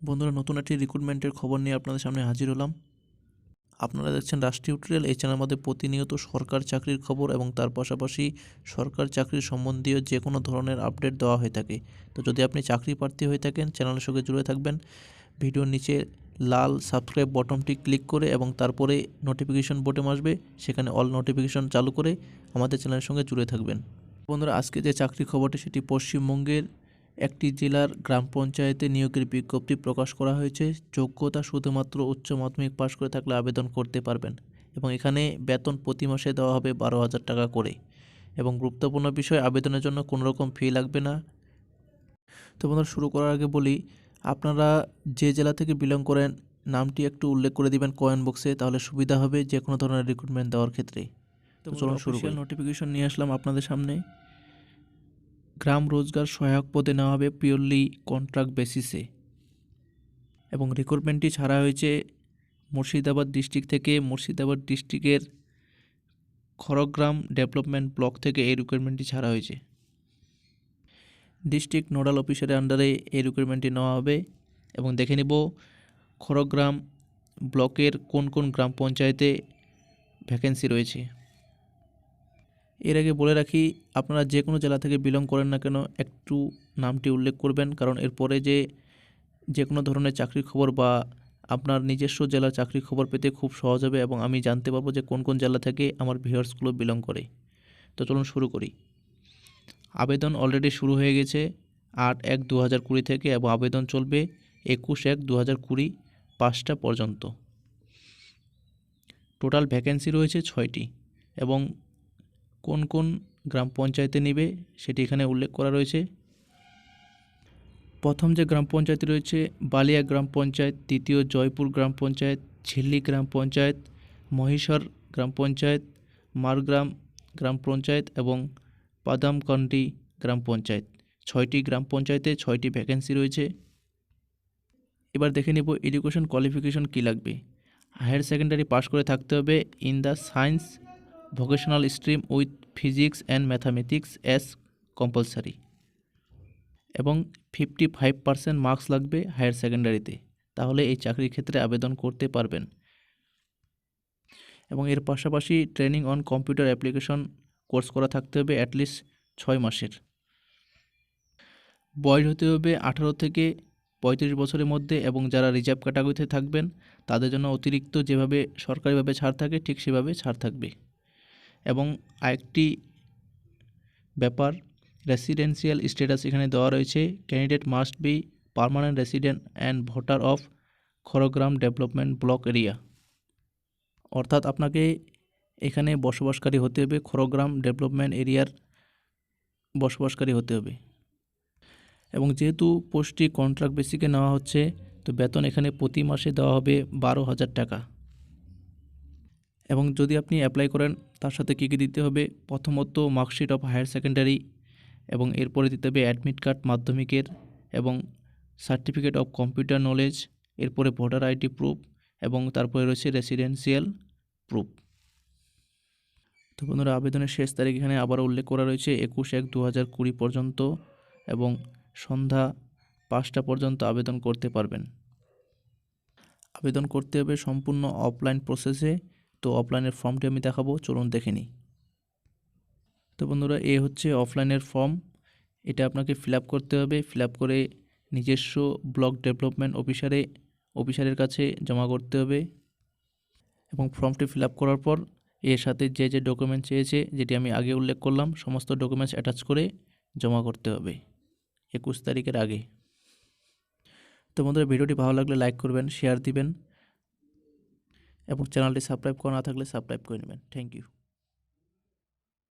বন্ধুরা, নতুন একটি রিক্রুটমেন্টের খবর নিয়ে আপনাদের সামনে হাজির হলাম। আপনারা দেখছেন রাজ টিউটোরিয়াল। এই চ্যানেলের মধ্যে প্রতিনিয়ত সরকার চাকরির খবর এবং তার পাশাপাশি সরকার চাকরির সম্বন্ধীয় যে কোনো ধরনের আপডেট দেওয়া হয়ে থাকে। তো যদি আপনি চাকরি প্রার্থী হয়ে থাকেন, চ্যানেলের সঙ্গে জুড়ে থাকবেন। ভিডিওর নিচে লাল সাবস্ক্রাইব বটনটি ক্লিক করে এবং তারপরে নোটিফিকেশন বটন আসবে, সেখানে অল নোটিফিকেশন চালু করে আমাদের চ্যানেলের সঙ্গে জুড়ে থাকবেন। বন্ধুরা, আজকে যে চাকরি খবরটি সেটি পশ্চিমবঙ্গের একটি জেলার গ্রাম পঞ্চায়েতে নিয়োগের বিজ্ঞপ্তি প্রকাশ করা হয়েছে। যোগ্যতা শুধুমাত্র উচ্চ মাধ্যমিক পাশ করে থাকলে আবেদন করতে পারবেন এবং এখানে বেতন প্রতি মাসে দেওয়া হবে 12,000 টাকা করে। এবং গুরুত্বপূর্ণ বিষয়, আবেদনের জন্য কোনো রকম ফি লাগবে না। তো বন্ধুরা, শুরু করার আগে বলি, আপনারা যে জেলা থেকে বিলং করেন নামটি একটু উল্লেখ করে দিবেন কমেন্ট বক্সে, তাহলে সুবিধা হবে যে কোনো ধরনের রিক্রুটমেন্ট দেওয়ার ক্ষেত্রে। তো চলুন শুরু করি। নোটিফিকেশন নিয়ে আসলাম আপনাদের সামনে। গ্রাম রোজগার সহায়ক পদে নেওয়া হবে পিওরলি কন্ট্রাক্ট বেসিসে এবং রিক্রুটমেন্টটি ছাড়া হয়েছে মুর্শিদাবাদ ডিস্ট্রিক্ট থেকে। মুর্শিদাবাদ ডিস্ট্রিক্টের খড়গ্রাম ডেভেলপমেন্ট ব্লক থেকে এই রিক্রুটমেন্টটি ছাড়া হয়েছে। ডিস্ট্রিক্ট নোডাল অফিসারের আন্ডারে এই রিক্রুটমেন্টটি নেওয়া হবে এবং দেখে নিব খড়গ্রাম ব্লকের কোন কোন গ্রাম পঞ্চায়েতে ভ্যাকেন্সি রয়েছে। এর আগে বলে রাখি, আপনারা যে কোনো জেলা থেকে বিলং করেন না কেন একটু নামটি উল্লেখ করবেন, কারণ এরপরে যে কোনো ধরনের চাকরির খবর বা আপনার নিজস্ব জেলার চাকরির খবর পেতে খুব সহজ হবে এবং আমি জানতে পারবো যে কোন কোন জেলা থেকে আমার ভিউয়ার্সগুলো বিলং করে। তো চলুন শুরু করি। আবেদন অলরেডি শুরু হয়ে গেছে 8/1/2020 থেকে এবং আবেদন চলবে 21/1/2020 5টা পর্যন্ত। টোটাল ভ্যাকেন্সি রয়েছে 6টি এবং কোন কোন গ্রাম পঞ্চায়েতে নেবে সেটি এখানে উল্লেখ করা রয়েছে। প্রথম যে গ্রাম পঞ্চায়েত রয়েছে বালিয়া গ্রাম পঞ্চায়েত, দ্বিতীয় জয়পুর গ্রাম পঞ্চায়েত, ঝিল্লি গ্রাম পঞ্চায়েত, মহিষর গ্রাম পঞ্চায়েত, মারগ্রাম গ্রাম পঞ্চায়েত এবং পাদামকান্ডি গ্রাম পঞ্চায়েত। 6টি গ্রাম পঞ্চায়েতে 6টি ভ্যাকেন্সি রয়েছে। এবার দেখে নেব এডুকেশন কোয়ালিফিকেশন কী লাগবে। হায়ার সেকেন্ডারি পাস করে থাকতে হবে in the science vocational stream with physics and mathematics as compulsory এবং 55% মার্কস লাগবে হায়ার সেকেন্ডারিতে, তাহলে এই চাকরির ক্ষেত্রে আবেদন করতে পারবেন। এবং এর পাশাপাশি training on computer application course করা থাকতে হবে অ্যাটলিস্ট 6 মাসের। বয়স হতে হবে 18 থেকে 35 বছরের মধ্যে এবং যারা রিজার্ভ ক্যাটাগরিতে থাকবেন তাদের জন্য অতিরিক্ত যেভাবে সরকারিভাবে ছাড় থাকে ঠিক সেভাবে ছাড় থাকবে। এবং আরেকটি ব্যাপার, রেসিডেন্সিয়াল স্ট্যাটাস এখানে দেওয়া রয়েছে। Candidate must be permanent resident and voter of Khargram development block area, অর্থাৎ আপনাকে এখানে বসবাসকারী হতে হবে, খড়গ্রাম ডেভেলপমেন্ট এরিয়ার বসবাসকারী হতে হবে। এবং যেহেতু পোস্টটি কন্ট্রাক্ট বেসিকে নেওয়া হচ্ছে, তো বেতন এখানে প্রতি মাসে দেওয়া হবে 12,000 টাকা। এবং যদি আপনি অ্যাপ্লাই করেন তার সাথে কী কী দিতে হবে, প্রথমত মার্কশিট অফ হায়ার সেকেন্ডারি এবং এরপরে দিতে হবে অ্যাডমিট কার্ড মাধ্যমিকের এবং সার্টিফিকেট অফ কম্পিউটার নলেজ, এরপরে ভোটার আইডি প্রুফ এবং তারপরে রয়েছে রেসিডেন্সিয়াল প্রুফ। তো বন্ধুরা, আবেদনের শেষ তারিখ এখানে আবারও উল্লেখ করা রয়েছে 21/1/2020 পর্যন্ত এবং সন্ধ্যা 5টা পর্যন্ত আবেদন করতে পারবেন। আবেদন করতে হবে সম্পূর্ণ অফলাইন প্রসেসে। তো অফলাইনের ফর্মটি আমি দেখাবো, চলুন দেখে নিই। তো বন্ধুরা, এ হচ্ছে অফলাইনের ফর্ম। এটা আপনাকে ফিল আপ করতে হবে। ফিল আপ করে নিজস্ব ব্লক ডেভেলপমেন্ট অফিসারের কাছে জমা করতে হবে এবং ফর্মটি ফিল আপ করার পর এর সাথে যে ডকুমেন্ট চেয়েছে, যেটি আমি আগে উল্লেখ করলাম, সমস্ত ডকুমেন্টস অ্যাটাচ করে জমা করতে হবে 21 তারিখের আগে। তো বন্ধুরা, ভিডিওটি ভালো লাগলে লাইক করবেন, শেয়ার দিবেন এবং চ্যানেলটি সাবস্ক্রাইব করা না থাকলে সাবস্ক্রাইব করে নেবেন। Thank you.